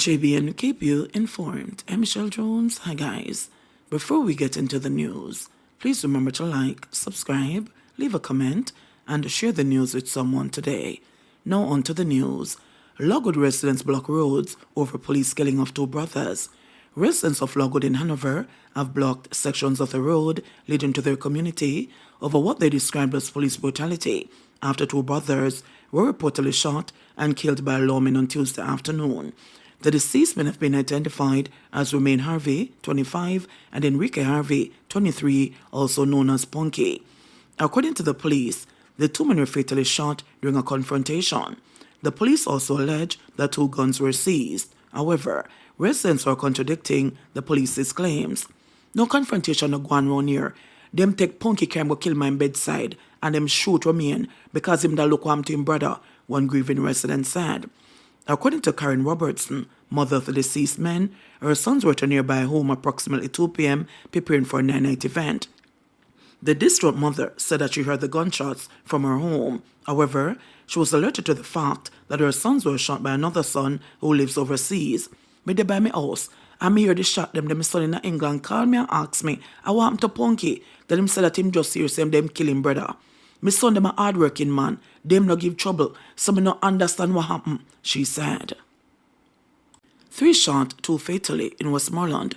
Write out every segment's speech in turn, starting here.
JBN keep you informed. I'm Michelle Jones. Hi guys. Before we get into the news, please remember to like, subscribe, leave a comment, and share the news with someone today. Now on to the news. Logwood residents block roads over police killing of two brothers. Residents of Logwood in Hanover have blocked sections of the road leading to their community over what they described as police brutality after two brothers were reportedly shot and killed by lawmen on Tuesday afternoon. The deceased men have been identified as Romain Harvey, 25, and Enrique Harvey, 23, also known as Punky. According to the police, the two men were fatally shot during a confrontation. The police also allege that two guns were seized. However, residents are contradicting the police's claims. No confrontation no go on round here. Them take Punky can go kill my bedside and them shoot Romain because him da look warm to him brother, one grieving resident said. According to Karen Robertson, mother of the deceased men, her sons were at a nearby home approximately 2 p.m. preparing for a night event. The distraught mother said that she heard the gunshots from her home. However, she was alerted to the fact that her sons were shot by another son who lives overseas. Me dey by me house, and me hear the shot them my son in England call me and ask me, I want him to Punky. Then him said that him just hear them kill him brother. My son them a hardworking man, them no give trouble, so me no understand what happened, she said. 3 shot, 2 fatally in Westmoreland.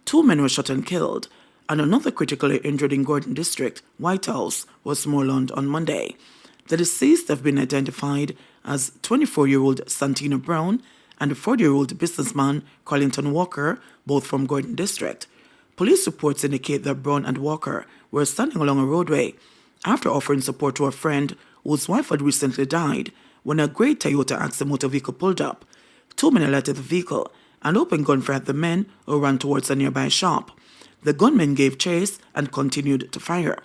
2 men were shot and killed, and another critically injured in Gordon District, White House, Westmoreland on Monday. The deceased have been identified as 24-year-old Santino Brown and 40-year-old businessman Carlington Walker, both from Gordon District. Police reports indicate that Brown and Walker were standing along a roadway after offering support to a friend whose wife had recently died when a grey Toyota Axle motor vehicle pulled up. 2 men alerted the vehicle and opened gunfire at the men who ran towards a nearby shop. The gunmen gave chase and continued to fire.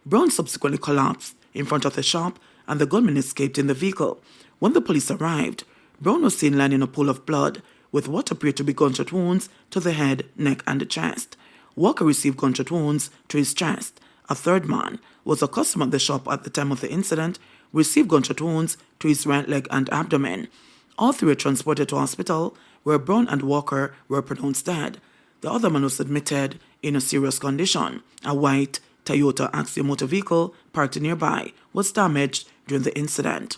Brown subsequently collapsed in front of the shop and the gunmen escaped in the vehicle. When the police arrived, Brown was seen lying in a pool of blood with what appeared to be gunshot wounds to the head, neck and the chest. Walker received gunshot wounds to his chest. A third man, who was a customer at the shop at the time of the incident, received gunshot wounds to his right leg and abdomen. All 3 were transported to hospital, where Brown and Walker were pronounced dead. The other man was admitted in a serious condition. A white Toyota Axle motor vehicle parked nearby was damaged during the incident.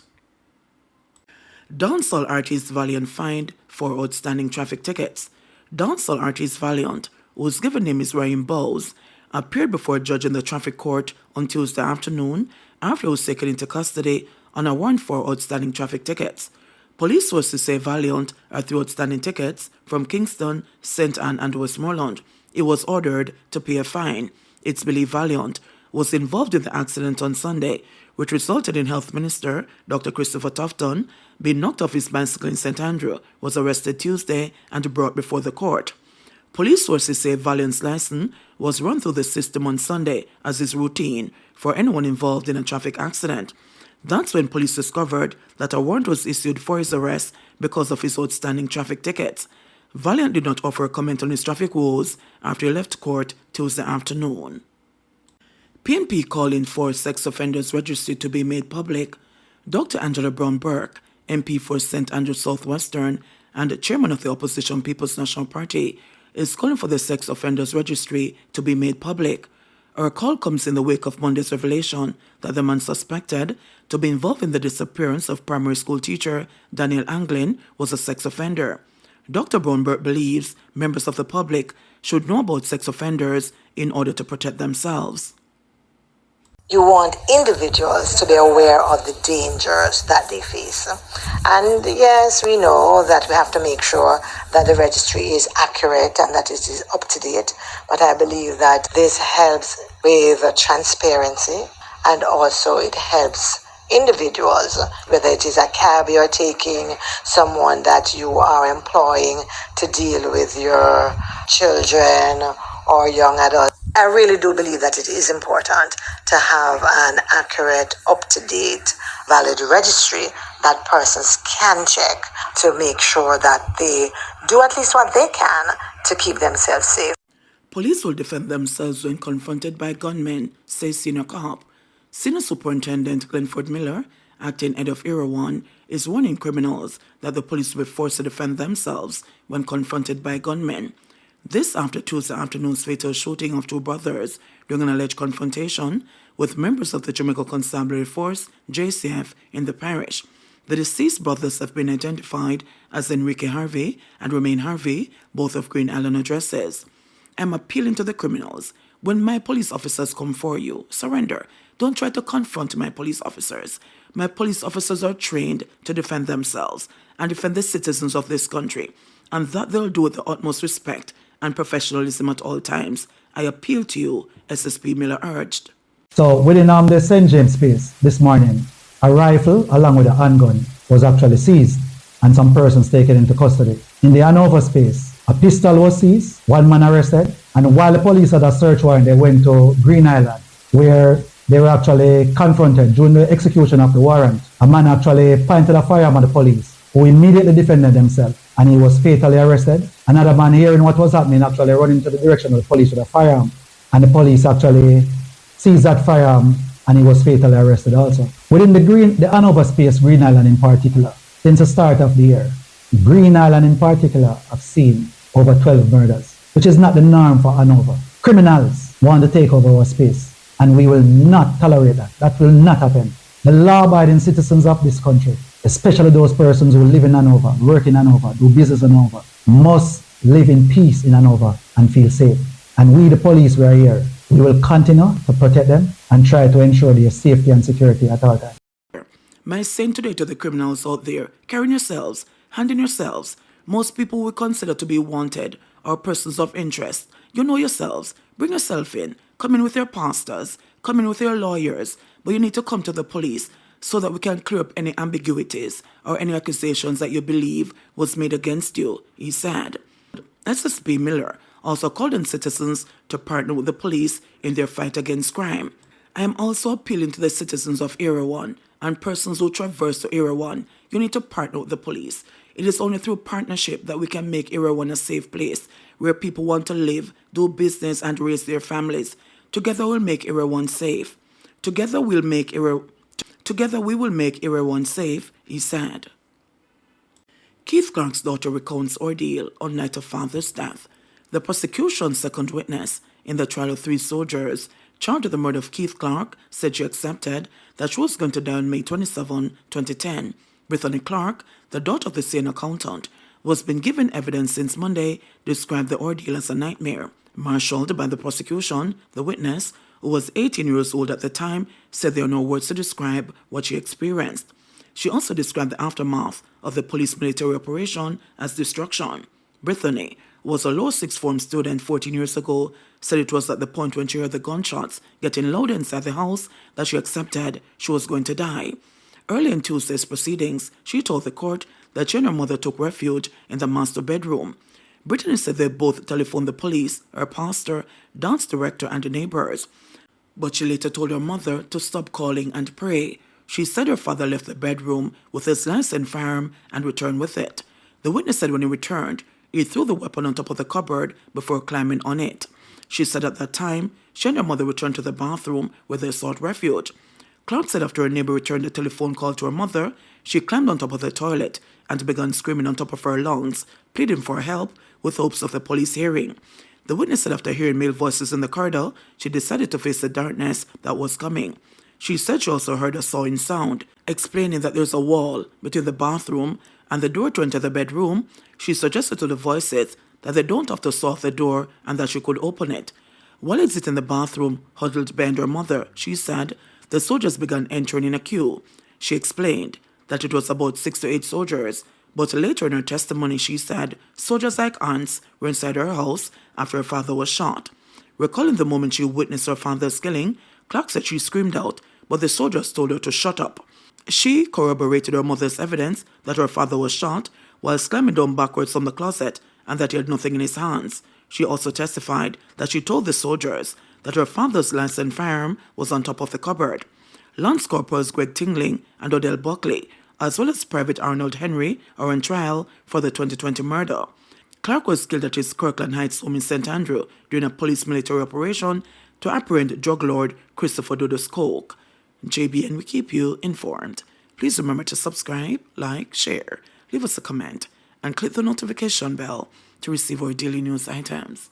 Dancehall artist Valiant fined 4 outstanding traffic tickets. Dancehall artist Valiant, whose given name is Ryan Bowes, appeared before a judge in the traffic court on Tuesday afternoon after he was taken into custody on a warrant for outstanding traffic tickets. Police sources say Valiant had 3 outstanding tickets from Kingston, St. Anne and Westmoreland. He was ordered to pay a fine. It's believed Valiant was involved in the accident on Sunday, which resulted in Health Minister Dr. Christopher Tufton being knocked off his bicycle in St. Andrew, was arrested Tuesday and brought before the court. Police sources say Valiant's license was run through the system on Sunday as is routine for anyone involved in a traffic accident. That's when police discovered that a warrant was issued for his arrest because of his outstanding traffic tickets. Valiant did not offer a comment on his traffic woes after he left court Tuesday afternoon. PNP calling for sex offenders registry to be made public. Dr. Angela Brown Burke, MP for St. Andrews Southwestern and chairman of the opposition People's National Party, is calling for the sex offenders registry to be made public. Her call comes in the wake of Monday's revelation that the man suspected to be involved in the disappearance of primary school teacher Daniel Anglin was a sex offender. Dr. Brownberg believes members of the public should know about sex offenders in order to protect themselves. You want individuals to be aware of the dangers that they face. And yes, we know that we have to make sure that the registry is accurate and that it is up to date. But I believe that this helps with transparency, and also it helps individuals, whether it is a cab you're taking, someone that you are employing to deal with your children or young adults. I really do believe that it is important to have an accurate, up-to-date, valid registry that persons can check to make sure that they do at least what they can to keep themselves safe. Police will defend themselves when confronted by gunmen, says senior cop. Senior Superintendent Glenford Miller acting head of Area 1, is warning criminals that the police will be forced to defend themselves when confronted by gunmen. This after Tuesday afternoon's fatal shooting of two brothers during an alleged confrontation with members of the Jamaica Constabulary Force, JCF, in the parish. The deceased brothers have been identified as Enrique Harvey and Romain Harvey, both of Green Island addresses. I'm appealing to the criminals. When my police officers come for you, surrender. Don't try to confront my police officers. My police officers are trained to defend themselves and defend the citizens of this country, and that they'll do with the utmost respect and professionalism at all times. I appeal to you, SSP Miller urged. So within the St. James space this morning, a rifle along with a handgun was actually seized and some persons taken into custody. In the Hanover space, a pistol was seized, one man arrested, and while the police had a search warrant, they went to Green Island, where they were actually confronted during the execution of the warrant. A man actually pointed a firearm at the police, who immediately defended themselves, and he was fatally arrested. Another man hearing what was happening actually running to the direction of the police with a firearm, and the police actually seized that firearm, and he was fatally arrested also. Within the Hanover space, Green Island in particular, since the start of the year, Green Island in particular have seen over 12 murders, which is not the norm for Hanover. Criminals want to take over our space, and we will not tolerate that. That will not happen. The law-abiding citizens of this country, especially those persons who live in Hanover, work in Hanover, do business in Hanover, must live in peace in Hanover and feel safe. And we, the police, we are here. We will continue to protect them and try to ensure their safety and security at all times. My saying today to the criminals out there, carrying yourselves, handing yourselves. Most people we consider to be wanted or persons of interest. You know yourselves. Bring yourself in. Come in with your pastors. Come in with your lawyers. But you need to come to the police so that we can clear up any ambiguities or any accusations that you believe was made against you, he said. SSP Miller also called on citizens to partner with the police in their fight against crime. I am also appealing to the citizens of Area 1 and persons who traverse to Area 1. You need to partner with the police. It is only through partnership that we can make Area 1 a safe place where people want to live, do business, and raise their families. Together we'll make Area 1 safe. Together we will make Area 1 safe, he said. Keith Clarke's daughter recounts ordeal on night of father's death. The prosecution's second witness in the trial of 3 soldiers charged with the murder of Keith Clarke said she accepted that she was going to die on May 27, 2010. Brittany Clarke, the daughter of the senior accountant, who has been given evidence since Monday, described the ordeal as a nightmare. Marshaled by the prosecution, the witness, who was 18 years old at the time, said there are no words to describe what she experienced. She also described the aftermath of the police military operation as destruction. Brittany was a low sixth form student 14 years ago, said it was at the point when she heard the gunshots getting louder inside the house that she accepted she was going to die. Early in Tuesday's proceedings, she told the court that she and her mother took refuge in the master bedroom. Brittany said they both telephoned the police, her pastor, dance director, and the neighbors. But she later told her mother to stop calling and pray. She said her father left the bedroom with his licensed firearm and returned with it. The witness said when he returned, he threw the weapon on top of the cupboard before climbing on it. She said at that time, she and her mother returned to the bathroom where they sought refuge. Clarke said after her neighbor returned the telephone call to her mother, she climbed on top of the toilet and began screaming on top of her lungs, pleading for help with hopes of the police hearing. The witness said after hearing male voices in the corridor, she decided to face the darkness that was coming. She said she also heard a sawing sound, explaining that there's a wall between the bathroom and the door to enter the bedroom. She suggested to the voices that they don't have to saw off the door and that she could open it. While exiting the bathroom, huddled behind her mother, she said, the soldiers began entering in a queue. She explained that it was about 6 to 8 soldiers, but later in her testimony she said soldiers like ants were inside her house after her father was shot. Recalling the moment she witnessed her father's killing, Clarke said she screamed out, but the soldiers told her to shut up. She corroborated her mother's evidence that her father was shot while climbing down backwards from the closet and that he had nothing in his hands. She also testified that she told the soldiers that her father's licensed firearm was on top of the cupboard. Lance Corporals Greg Tingling and Odell Buckley, as well as Private Arnold Henry, are on trial for the 2020 murder. Clarke was killed at his Kirkland Heights home in St. Andrew during a police military operation to apprehend drug lord Christopher Dodos Coke. JBN, we keep you informed. Please remember to subscribe, like, share, leave us a comment, and click the notification bell to receive our daily news items.